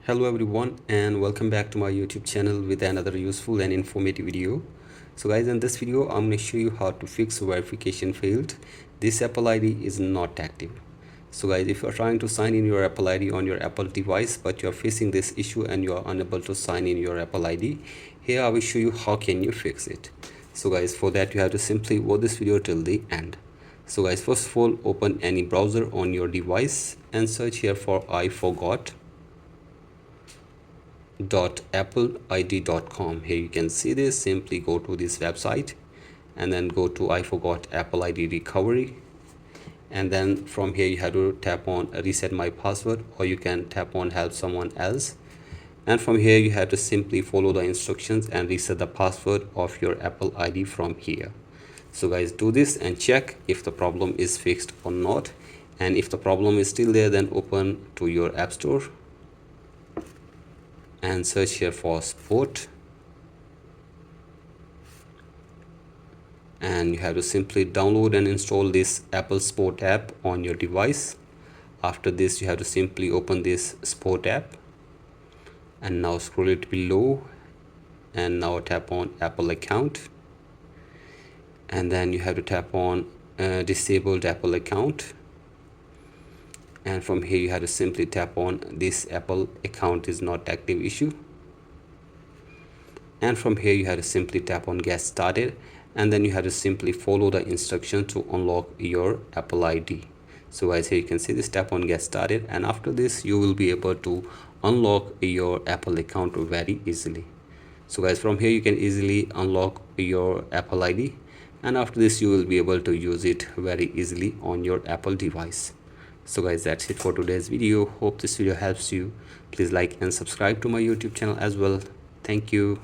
Hello everyone and welcome back to my YouTube channel with another useful and informative video. So guys, in this video I'm going to show you how to fix verification failed. This Apple ID is not active. So guys, if you're trying to sign in your Apple ID on your Apple device but you're facing this issue and you are unable to sign in your Apple ID, here I will show you how can you fix it. So guys, for that you have to simply watch this video till the end. So guys, first of all, open any browser on your device and search here for iforgot.appleid.com. Here you can see this. Simply go to this website and then go to I forgot Apple ID recovery, and then from here you have to tap on reset my password, or you can tap on help someone else, and from here you have to simply follow the instructions and reset the password of your Apple ID from here. So guys, do this and check if the problem is fixed or not, and if the problem is still there, then open to your App Store and search here for support, and you have to simply download and install this Apple Sport app on your device. After this you have to simply open this Sport app and now scroll it below and now tap on Apple account, and then you have to tap on disabled Apple account, and from here you have to simply tap on this Apple account is not active issue, and from here you have to simply tap on get started, and then you have to simply follow the instruction to unlock your Apple ID. So guys, here you can see this, tap on get started, and after this you will be able to unlock your Apple account very easily. So guys, from here you can easily unlock your Apple ID, and after this you will be able to use it very easily on your Apple device. So guys, that's it for today's video. Hope this video helps you. Please like and subscribe to my YouTube channel as well. Thank you.